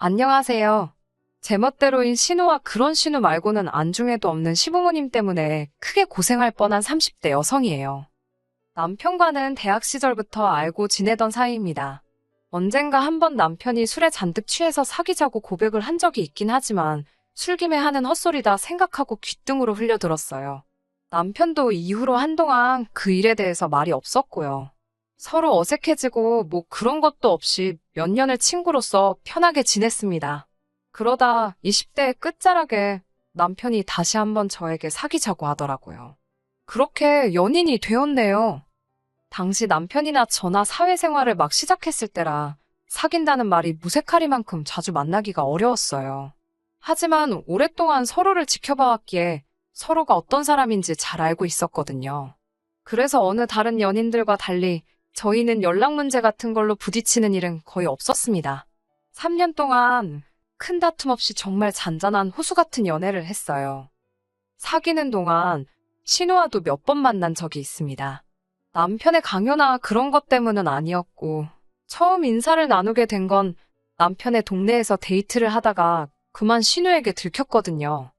안녕하세요. 제멋대로인 신우와 그런 신우 말고는 안중에도 없는 시부모님 때문에 크게 고생할 뻔한 30대 여성이에요. 남편과는 대학 시절부터 알고 지내던 사이입니다. 언젠가 한번 남편이 술에 잔뜩 취해서 사귀자고 고백을 한 적이 있긴 하지만 술김에 하는 헛소리다 생각하고 귓등으로 흘려들었어요. 남편도 이후로 한동안 그 일에 대해서 말이 없었고요. 서로 어색해지고 뭐 그런 것도 없이 몇 년을 친구로서 편하게 지냈습니다. 그러다 20대 끝자락에 남편이 다시 한번 저에게 사귀자고 하더라고요. 그렇게 연인이 되었네요. 당시 남편이나 저나 사회생활을 막 시작했을 때라 사귄다는 말이 무색하리만큼 자주 만나기가 어려웠어요. 하지만 오랫동안 서로를 지켜봐왔기에 서로가 어떤 사람인지 잘 알고 있었거든요. 그래서 어느 다른 연인들과 달리 저희는 연락 문제 같은 걸로 부딪히는 일은 거의 없었습니다. 3년 동안 큰 다툼 없이 정말 잔잔한 호수 같은 연애를 했어요. 사귀는 동안 신우와도 몇 번 만난 적이 있습니다. 남편의 강요나 그런 것 때문은 아니었고, 처음 인사를 나누게 된 건 남편의 동네에서 데이트를 하다가 그만 신우에게 들켰거든요.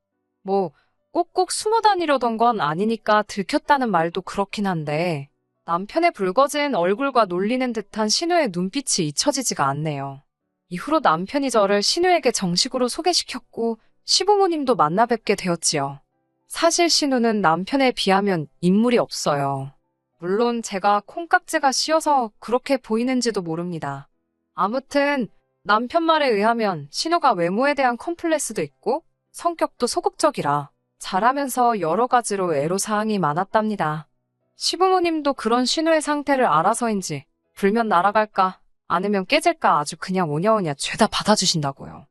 뭐, 꼭꼭 숨어 다니려던 건 아니니까 들켰다는 말도 그렇긴 한데, 남편의 붉어진 얼굴과 놀리는 듯한 신우의 눈빛이 잊혀지지가 않네요. 이후로 남편이 저를 신우에게 정식으로 소개시켰고 시부모님도 만나 뵙게 되었지요. 사실 신우는 남편에 비하면 인물이 없어요. 물론 제가 콩깍지가 씌어서 그렇게 보이는지도 모릅니다. 아무튼 남편 말에 의하면 신우가 외모에 대한 컴플렉스도 있고 성격도 소극적이라 잘하면서 여러 가지로 애로사항이 많았답니다. 시부모님도 그런 신우의 상태를 알아서인지 불면 날아갈까 아니면 깨질까 아주 그냥 오냐오냐 죄다 받아주신다고요.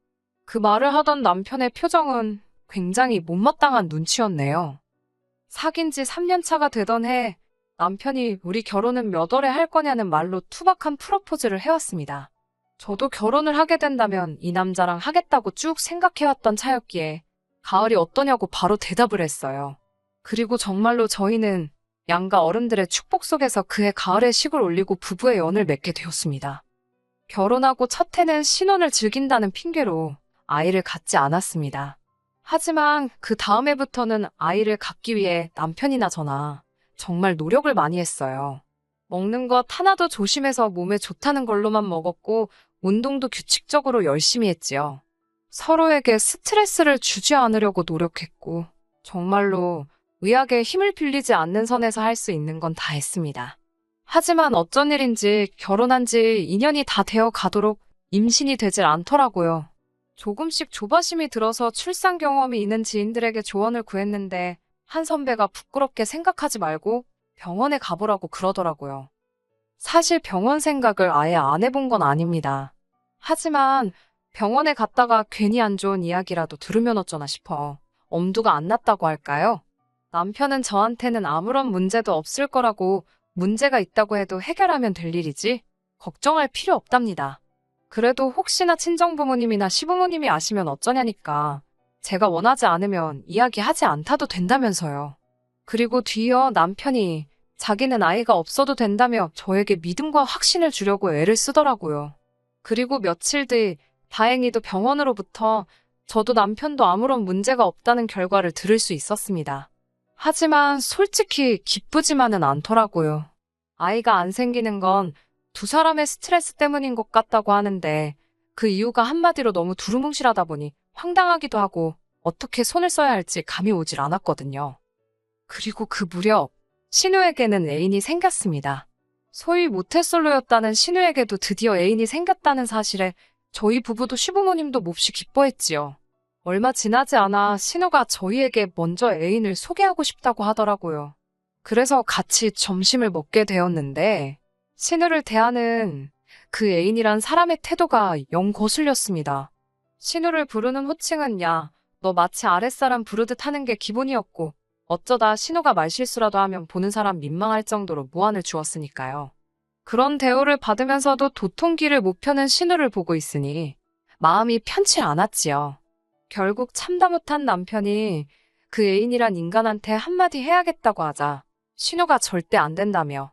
그 말을 하던 남편의 표정은 굉장히 못마땅한 눈치였네요. 사귄 지 3년 차가 되던 해 남편이 우리 결혼은 몇 월에 할 거냐는 말로 투박한 프로포즈를 해왔습니다. 저도 결혼을 하게 된다면 이 남자랑 하겠다고 쭉 생각해왔던 차였기에 가을이 어떠냐고 바로 대답을 했어요. 그리고 정말로 저희는 양가 어른들의 축복 속에서 그해 가을에 식을 올리고 부부의 연을 맺게 되었습니다. 결혼하고 첫 해는 신혼을 즐긴다는 핑계로 아이를 갖지 않았습니다. 하지만 그 다음 해부터는 아이를 갖기 위해 남편이나 저나 정말 노력을 많이 했어요. 먹는 것 하나도 조심해서 몸에 좋다는 걸로만 먹었고 운동도 규칙적으로 열심히 했지요. 서로에게 스트레스를 주지 않으려고 노력했고 정말로 의학에 힘을 빌리지 않는 선에서 할 수 있는 건 다 했습니다. 하지만 어쩐 일인지 결혼한 지 2년이 다 되어 가도록 임신이 되질 않더라고요. 조금씩 조바심이 들어서 출산 경험이 있는 지인들에게 조언을 구했는데 한 선배가 부끄럽게 생각하지 말고 병원에 가보라고 그러더라고요. 사실 병원 생각을 아예 안 해본 건 아닙니다. 하지만 병원에 갔다가 괜히 안 좋은 이야기라도 들으면 어쩌나 싶어 엄두가 안 났다고 할까요? 남편은 저한테는 아무런 문제도 없을 거라고 문제가 있다고 해도 해결하면 될 일이지 걱정할 필요 없답니다. 그래도 혹시나 친정부모님이나 시부모님이 아시면 어쩌냐니까 제가 원하지 않으면 이야기하지 않다도 된다면서요. 그리고 뒤이어 남편이 자기는 아이가 없어도 된다며 저에게 믿음과 확신을 주려고 애를 쓰더라고요. 그리고 며칠 뒤 다행히도 병원으로부터 저도 남편도 아무런 문제가 없다는 결과를 들을 수 있었습니다. 하지만 솔직히 기쁘지만은 않더라고요. 아이가 안 생기는 건 두 사람의 스트레스 때문인 것 같다고 하는데 그 이유가 한마디로 너무 두루뭉실하다 보니 황당하기도 하고 어떻게 손을 써야 할지 감이 오질 않았거든요. 그리고 그 무렵 신우에게는 애인이 생겼습니다. 소위 모태솔로였다는 신우에게도 드디어 애인이 생겼다는 사실에 저희 부부도 시부모님도 몹시 기뻐했지요. 얼마 지나지 않아 신우가 저희에게 먼저 애인을 소개하고 싶다고 하더라고요. 그래서 같이 점심을 먹게 되었는데 신우를 대하는 그 애인이란 사람의 태도가 영 거슬렸습니다. 신우를 부르는 호칭은 야, 너 마치 아랫사람 부르듯 하는 게 기본이었고 어쩌다 신우가 말실수라도 하면 보는 사람 민망할 정도로 무안을 주었으니까요. 그런 대우를 받으면서도 도통기를 못 펴는 신우를 보고 있으니 마음이 편치 않았지요. 결국 참다 못한 남편이 그 애인이란 인간한테 한마디 해야겠다고 하자 신우가 절대 안 된다며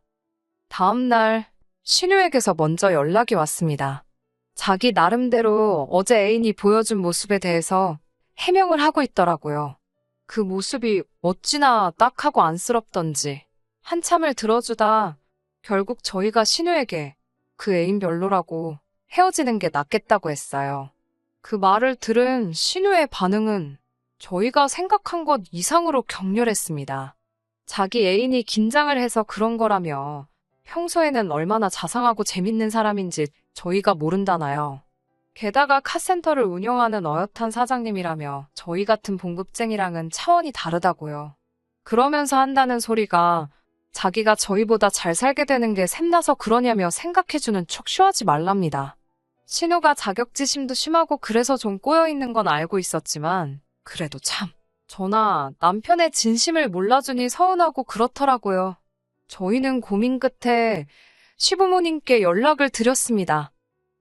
다음 날 신우에게서 먼저 연락이 왔습니다. 자기 나름대로 어제 애인이 보여준 모습에 대해서 해명을 하고 있더라고요. 그 모습이 어찌나 딱하고 안쓰럽던지 한참을 들어주다 결국 저희가 신우에게 그 애인 별로라고 헤어지는 게 낫겠다고 했어요. 그 말을 들은 신우의 반응은 저희가 생각한 것 이상으로 격렬했습니다. 자기 애인이 긴장을 해서 그런 거라며 평소에는 얼마나 자상하고 재밌는 사람인지 저희가 모른다나요. 게다가 카센터를 운영하는 어엿한 사장님이라며 저희 같은 봉급쟁이랑은 차원이 다르다고요. 그러면서 한다는 소리가 자기가 저희보다 잘 살게 되는 게 샘나서 그러냐며 생각해주는 척 쇼하지 말랍니다. 신우가 자격지심도 심하고 그래서 좀 꼬여있는 건 알고 있었지만 그래도 참 저나 남편의 진심을 몰라주니 서운하고 그렇더라고요. 저희는 고민 끝에 시부모님께 연락을 드렸습니다.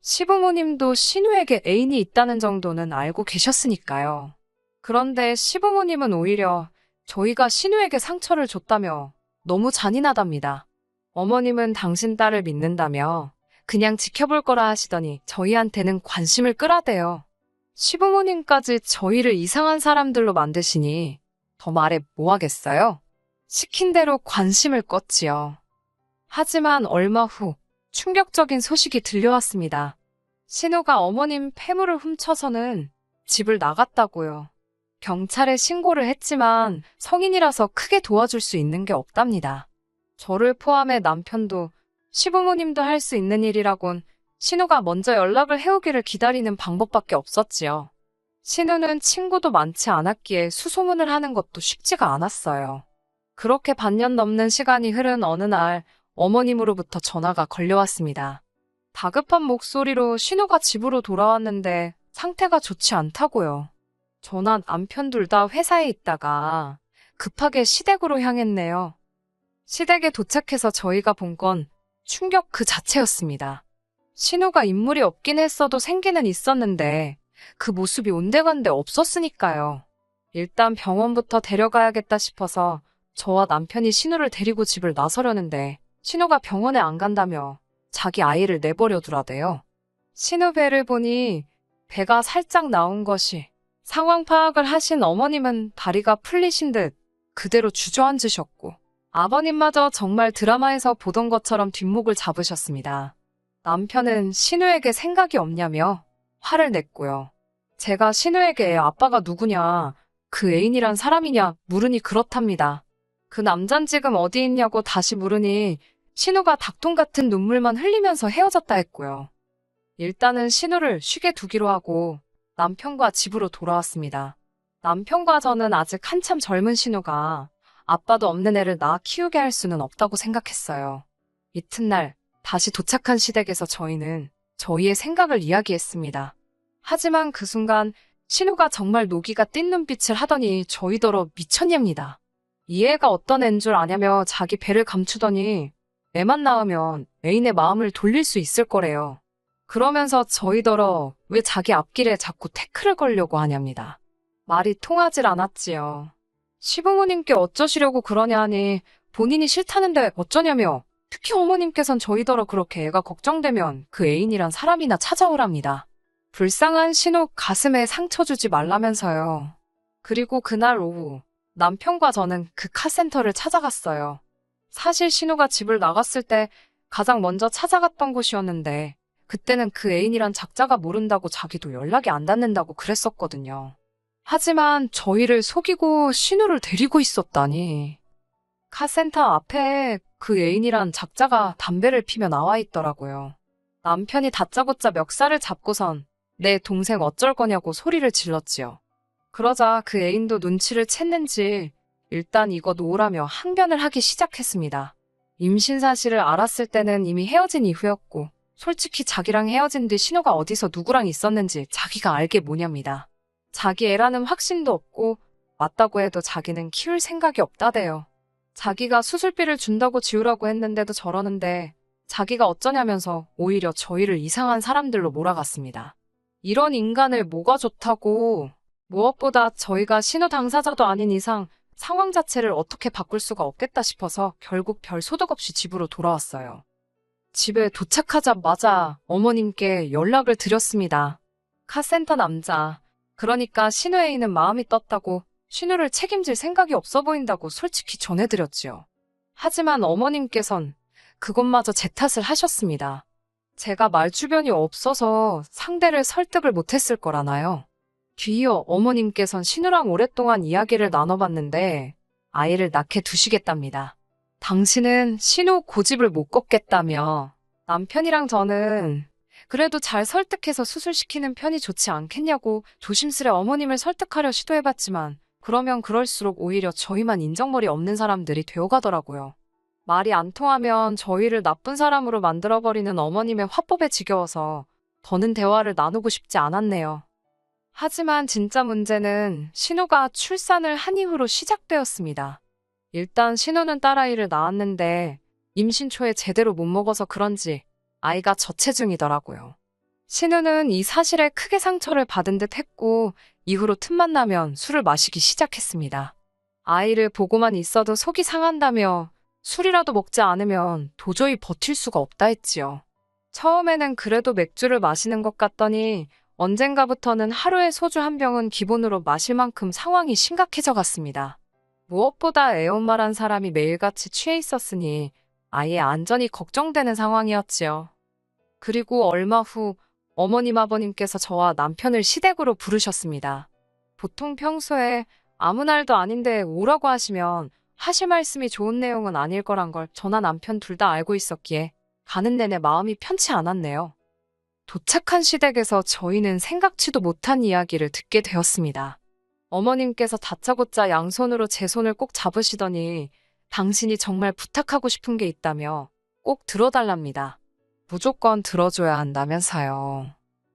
시부모님도 신우에게 애인이 있다는 정도는 알고 계셨으니까요. 그런데 시부모님은 오히려 저희가 신우에게 상처를 줬다며 너무 잔인하답니다. 어머님은 당신 딸을 믿는다며 그냥 지켜볼 거라 하시더니 저희한테는 관심을 끌어대요. 시부모님까지 저희를 이상한 사람들로 만드시니 더 말해 뭐 하겠어요? 시킨 대로 관심을 껐지요. 하지만 얼마 후 충격적인 소식이 들려왔습니다. 신우가 어머님 폐물을 훔쳐서는 집을 나갔다고요. 경찰에 신고를 했지만 성인이라서 크게 도와줄 수 있는 게 없답니다. 저를 포함해 남편도 시부모님도 할 수 있는 일이라곤 신우가 먼저 연락을 해오기를 기다리는 방법밖에 없었지요. 신우는 친구도 많지 않았기에 수소문을 하는 것도 쉽지가 않았어요. 그렇게 반년 넘는 시간이 흐른 어느 날 어머님으로부터 전화가 걸려왔습니다. 다급한 목소리로 신우가 집으로 돌아왔는데 상태가 좋지 않다고요. 저나 남편 둘 다 회사에 있다가 급하게 시댁으로 향했네요. 시댁에 도착해서 저희가 본 건 충격 그 자체였습니다. 신우가 인물이 없긴 했어도 생기는 있었는데 그 모습이 온데간데 없었으니까요. 일단 병원부터 데려가야겠다 싶어서 저와 남편이 신우를 데리고 집을 나서려는데 신우가 병원에 안 간다며 자기 아이를 내버려 두라대요. 신우 배를 보니 배가 살짝 나온 것이 상황 파악을 하신 어머님은 다리가 풀리신 듯 그대로 주저앉으셨고 아버님마저 정말 드라마에서 보던 것처럼 뒷목을 잡으셨습니다. 남편은 신우에게 생각이 없냐며 화를 냈고요. 제가 신우에게 아빠가 누구냐, 그 애인이란 사람이냐 물으니 그렇답니다. 그 남잔 지금 어디 있냐고 다시 물으니 신우가 닭똥 같은 눈물만 흘리면서 헤어졌다 했고요. 일단은 신우를 쉬게 두기로 하고 남편과 집으로 돌아왔습니다. 남편과 저는 아직 한참 젊은 신우가 아빠도 없는 애를 낳아 키우게 할 수는 없다고 생각했어요. 이튿날 다시 도착한 시댁에서 저희는 저희의 생각을 이야기했습니다. 하지만 그 순간 신우가 정말 노기가 띈 눈빛을 하더니 저희더러 미쳤냐입니다. 이 애가 어떤 애인 줄 아냐며 자기 배를 감추더니 애만 낳으면 애인의 마음을 돌릴 수 있을 거래요. 그러면서 저희더러 왜 자기 앞길에 자꾸 태클을 걸려고 하냐입니다. 말이 통하질 않았지요. 시부모님께 어쩌시려고 그러냐 하니 본인이 싫다는데 어쩌냐며 특히 어머님께선 저희더러 그렇게 애가 걱정되면 그 애인이란 사람이나 찾아오랍니다. 불쌍한 신우 가슴에 상처 주지 말라면서요. 그리고 그날 오후 남편과 저는 그 카센터를 찾아갔어요. 사실 신우가 집을 나갔을 때 가장 먼저 찾아갔던 곳이었는데 그때는 그 애인이란 작자가 모른다고 자기도 연락이 안 닿는다고 그랬었거든요. 하지만 저희를 속이고 신우를 데리고 있었다니. 카센터 앞에 그 애인이란 작자가 담배를 피며 나와 있더라고요. 남편이 다짜고짜 멱살을 잡고선 내 동생 어쩔 거냐고 소리를 질렀지요. 그러자 그 애인도 눈치를 챘는지 일단 이거 놓으라며 항변을 하기 시작했습니다. 임신 사실을 알았을 때는 이미 헤어진 이후였고 솔직히 자기랑 헤어진 뒤 신우가 어디서 누구랑 있었는지 자기가 알게 뭐냐입니다. 자기 애라는 확신도 없고 맞다고 해도 자기는 키울 생각이 없다대요. 자기가 수술비를 준다고 지우라고 했는데도 저러는데 자기가 어쩌냐면서 오히려 저희를 이상한 사람들로 몰아갔습니다. 이런 인간을 뭐가 좋다고. 무엇보다 저희가 신우 당사자도 아닌 이상 상황 자체를 어떻게 바꿀 수가 없겠다 싶어서 결국 별 소득 없이 집으로 돌아왔어요. 집에 도착하자마자 어머님께 연락을 드렸습니다. 카센터 남자, 그러니까 신우 A는 마음이 떴다고 신우를 책임질 생각이 없어 보인다고 솔직히 전해드렸지요. 하지만 어머님께선 그것마저 제 탓을 하셨습니다. 제가 말주변이 없어서 상대를 설득을 못했을 거라나요. 뒤이어 어머님께선 신우랑 오랫동안 이야기를 나눠봤는데 아이를 낳게 두시겠답니다. 당신은 신우 고집을 못 꺾겠다며 남편이랑 저는 그래도 잘 설득해서 수술시키는 편이 좋지 않겠냐고 조심스레 어머님을 설득하려 시도해봤지만 그러면 그럴수록 오히려 저희만 인정머리 없는 사람들이 되어가더라고요. 말이 안 통하면 저희를 나쁜 사람으로 만들어버리는 어머님의 화법에 지겨워서 더는 대화를 나누고 싶지 않았네요. 하지만 진짜 문제는 신우가 출산을 한 이후로 시작되었습니다. 일단 신우는 딸아이를 낳았는데 임신 초에 제대로 못 먹어서 그런지 아이가 저체중이더라고요. 신우는 이 사실에 크게 상처를 받은 듯 했고 이후로 틈만 나면 술을 마시기 시작했습니다. 아이를 보고만 있어도 속이 상한다며 술이라도 먹지 않으면 도저히 버틸 수가 없다 했지요. 처음에는 그래도 맥주를 마시는 것 같더니 언젠가부터는 하루에 소주 한 병은 기본으로 마실 만큼 상황이 심각해져 갔습니다. 무엇보다 애엄마란 사람이 매일같이 취해 있었으니 아이의 안전이 걱정되는 상황이었지요. 그리고 얼마 후 어머님 아버님께서 저와 남편을 시댁으로 부르셨습니다. 보통 평소에 아무 날도 아닌데 오라고 하시면 하실 말씀이 좋은 내용은 아닐 거란 걸 저나 남편 둘 다 알고 있었기에 가는 내내 마음이 편치 않았네요. 도착한 시댁에서 저희는 생각지도 못한 이야기를 듣게 되었습니다. 어머님께서 다짜고짜 양손으로 제 손을 꼭 잡으시더니 당신이 정말 부탁하고 싶은 게 있다며 꼭 들어달랍니다. 무조건 들어줘야 한다면서요.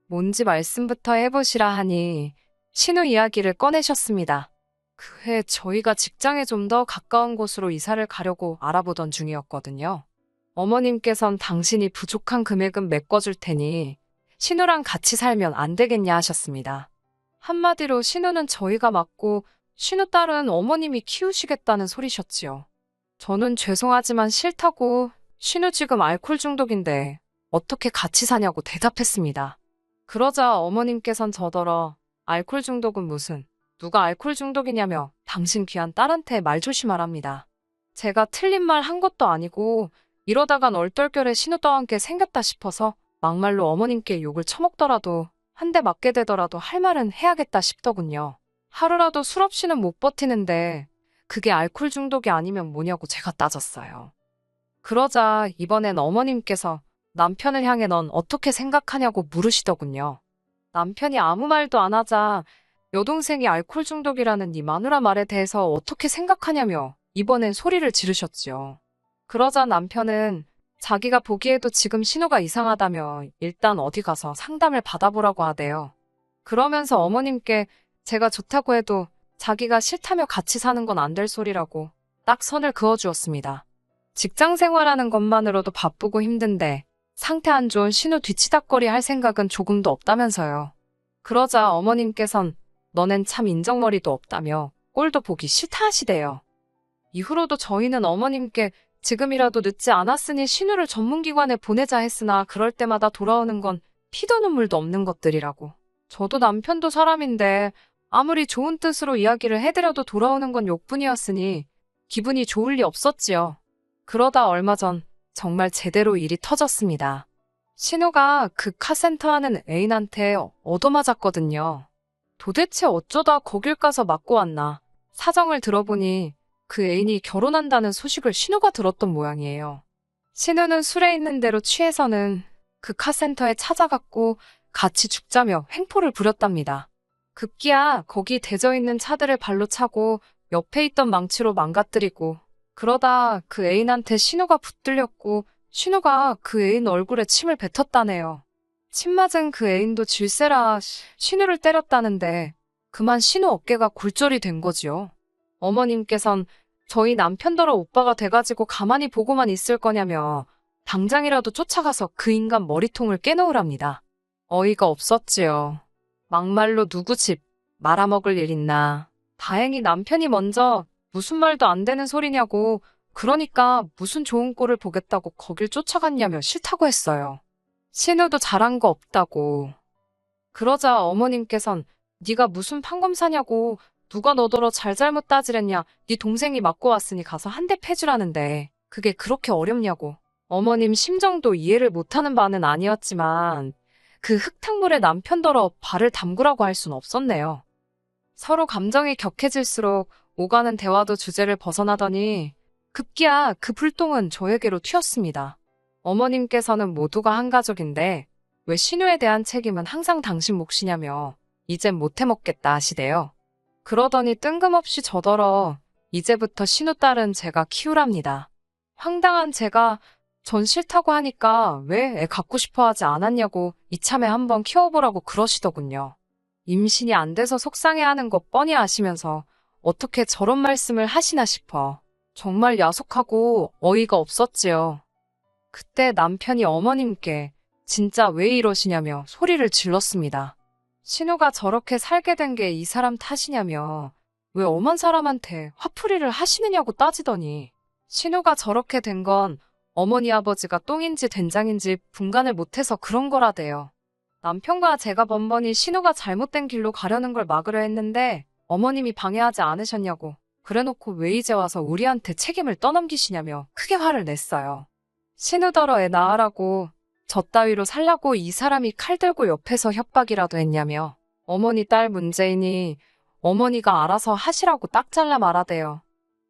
뭔지 말씀부터 해보시라 하니 신우 이야기를 꺼내셨습니다. 그 해 저희가 직장에 좀 더 가까운 곳으로 이사를 가려고 알아보던 중이었거든요. 어머님께선 당신이 부족한 금액은 메꿔줄 테니 신우랑 같이 살면 안 되겠냐 하셨습니다. 한마디로 신우는 저희가 맡고 신우 딸은 어머님이 키우시겠다는 소리셨지요. 저는 죄송하지만 싫다고 신우 지금 알코올 중독인데 어떻게 같이 사냐고 대답했습니다. 그러자 어머님께선 저더러 알코올 중독은 무슨 누가 알코올 중독이냐며 당신 귀한 딸한테 말 조심하랍니다. 제가 틀린 말 한 것도 아니고 이러다간 얼떨결에 신우 떠안게 생겼다 싶어서 막말로 어머님께 욕을 처먹더라도 한 대 맞게 되더라도 할 말은 해야겠다 싶더군요. 하루라도 술 없이는 못 버티는데 그게 알코올 중독이 아니면 뭐냐고 제가 따졌어요. 그러자 이번엔 어머님께서 남편을 향해 넌 어떻게 생각하냐고 물으시더군요. 남편이 아무 말도 안 하자 여동생이 알코올 중독이라는 이 마누라 말에 대해서 어떻게 생각하냐며 이번엔 소리를 지르셨지요. 그러자 남편은 자기가 보기에도 지금 신호가 이상하다며 일단 어디 가서 상담을 받아보라고 하대요. 그러면서 어머님께 제가 좋다고 해도 자기가 싫다며 같이 사는 건 안 될 소리라고 딱 선을 그어주었습니다. 직장 생활하는 것만으로도 바쁘고 힘든데 상태 안 좋은 신우 뒤치다꺼리 할 생각은 조금도 없다면서요. 그러자 어머님께선 너넨 참 인정머리도 없다며 꼴도 보기 싫다 하시대요. 이후로도 저희는 어머님께 지금이라도 늦지 않았으니 신우를 전문기관에 보내자 했으나 그럴 때마다 돌아오는 건 피도 눈물도 없는 것들이라고. 저도 남편도 사람인데 아무리 좋은 뜻으로 이야기를 해드려도 돌아오는 건 욕뿐이었으니 기분이 좋을 리 없었지요. 그러다 얼마 전 정말 제대로 일이 터졌습니다. 신우가 그 카센터 하는 애인한테 얻어맞았거든요. 도대체 어쩌다 거길 가서 맞고 왔나. 사정을 들어보니 그 애인이 결혼한다는 소식을 신우가 들었던 모양이에요. 신우는 술에 있는 대로 취해서는 그 카센터에 찾아갔고 같이 죽자며 횡포를 부렸답니다. 급기야 거기 대져 있는 차들을 발로 차고 옆에 있던 망치로 망가뜨리고 그러다 그 애인한테 신우가 붙들렸고 신우가 그 애인 얼굴에 침을 뱉었다네요. 침 맞은 그 애인도 질세라 신우를 때렸다는데 그만 신우 어깨가 굴절이 된 거지요. 어머님께선 저희 남편더러 오빠가 돼가지고 가만히 보고만 있을 거냐며 당장이라도 쫓아가서 그 인간 머리통을 깨놓으랍니다. 어이가 없었지요. 막말로 누구 집 말아먹을 일 있나. 다행히 남편이 먼저 무슨 말도 안 되는 소리냐고 그러니까 무슨 좋은 꼴을 보겠다고 거길 쫓아갔냐며 싫다고 했어요. 신우도 잘한 거 없다고. 그러자 어머님께선 네가 무슨 판검사냐고, 누가 너더러 잘잘못 따지랬냐, 네 동생이 맞고 왔으니 가서 한 대 패주라는데 그게 그렇게 어렵냐고. 어머님 심정도 이해를 못하는 바는 아니었지만 그 흙탕물에 남편더러 발을 담그라고 할 순 없었네요. 서로 감정이 격해질수록 오가는 대화도 주제를 벗어나더니 급기야 그 불똥은 저에게로 튀었습니다. 어머님께서는 모두가 한 가족인데 왜 신우에 대한 책임은 항상 당신 몫이냐며 이젠 못해 먹겠다 하시대요. 그러더니 뜬금없이 저더러 이제부터 신우 딸은 제가 키우랍니다. 황당한 제가 전 싫다고 하니까 왜 애 갖고 싶어 하지 않았냐고 이참에 한번 키워보라고 그러시더군요. 임신이 안 돼서 속상해하는 거 뻔히 아시면서 어떻게 저런 말씀을 하시나 싶어 정말 야속하고 어이가 없었지요. 그때 남편이 어머님께 진짜 왜 이러시냐며 소리를 질렀습니다. 신우가 저렇게 살게 된 게 이 사람 탓이냐며 왜 엄한 사람한테 화풀이를 하시느냐고 따지더니 신우가 저렇게 된 건 어머니 아버지가 똥인지 된장인지 분간을 못해서 그런 거라대요. 남편과 제가 번번이 신우가 잘못된 길로 가려는 걸 막으려 했는데 어머님이 방해하지 않으셨냐고, 그래놓고 왜 이제 와서 우리한테 책임을 떠넘기시냐며 크게 화를 냈어요. 신우더러 애 낳으라고, 저 따위로 살라고 이 사람이 칼 들고 옆에서 협박이라도 했냐며 어머니 딸 문제이니 어머니가 알아서 하시라고 딱 잘라 말하대요.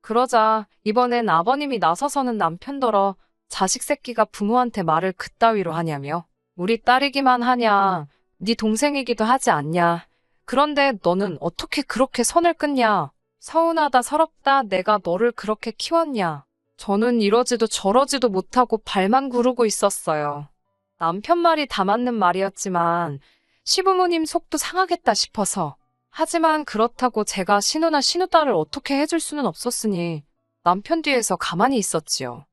그러자 이번엔 아버님이 나서서는 남편더러 자식 새끼가 부모한테 말을 그따위로 하냐며 우리 딸이기만 하냐, 네 동생이기도 하지 않냐, 그런데 너는 어떻게 그렇게 선을 끊냐, 서운하다 서럽다 내가 너를 그렇게 키웠냐. 저는 이러지도 저러지도 못하고 발만 구르고 있었어요. 남편 말이 다 맞는 말이었지만 시부모님 속도 상하겠다 싶어서. 하지만 그렇다고 제가 신우나 신우딸을 어떻게 해줄 수는 없었으니 남편 뒤에서 가만히 있었지요.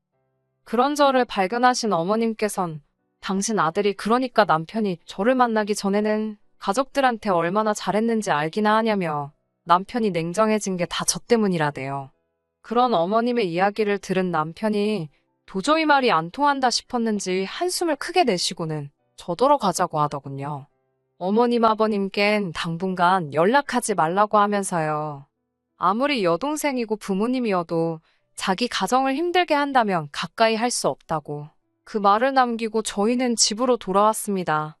그런 저를 발견하신 어머님께선 당신 아들이 그러니까 남편이 저를 만나기 전에는 가족들한테 얼마나 잘했는지 알기나 하냐며 남편이 냉정해진 게 다 저 때문이라대요. 그런 어머님의 이야기를 들은 남편이 도저히 말이 안 통한다 싶었는지 한숨을 크게 내쉬고는 저더러 가자고 하더군요. 어머님 아버님께는 당분간 연락하지 말라고 하면서요. 아무리 여동생이고 부모님이어도 자기 가정을 힘들게 한다면 가까이 할 수 없다고. 그 말을 남기고 저희는 집으로 돌아왔습니다.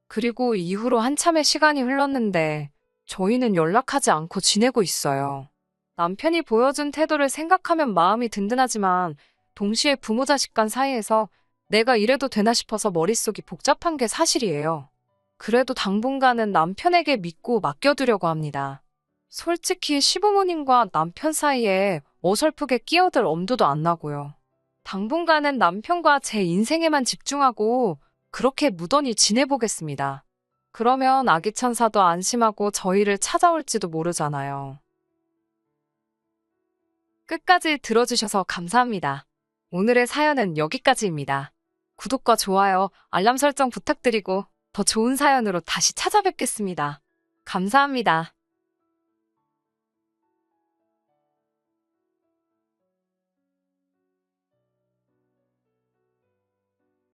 그리고 이후로 한참의 시간이 흘렀는데 저희는 연락하지 않고 지내고 있어요. 남편이 보여준 태도를 생각하면 마음이 든든하지만 동시에 부모 자식 간 사이에서 내가 이래도 되나 싶어서 머릿속이 복잡한 게 사실이에요. 그래도 당분간은 남편에게 믿고 맡겨두려고 합니다. 솔직히 시부모님과 남편 사이에 어설프게 끼어들 엄두도 안 나고요. 당분간은 남편과 제 인생에만 집중하고 그렇게 무던히 지내보겠습니다. 그러면 아기 천사도 안심하고 저희를 찾아올지도 모르잖아요. 끝까지 들어주셔서 감사합니다. 오늘의 사연은 여기까지입니다. 구독과 좋아요, 알람 설정 부탁드리고 더 좋은 사연으로 다시 찾아뵙겠습니다. 감사합니다.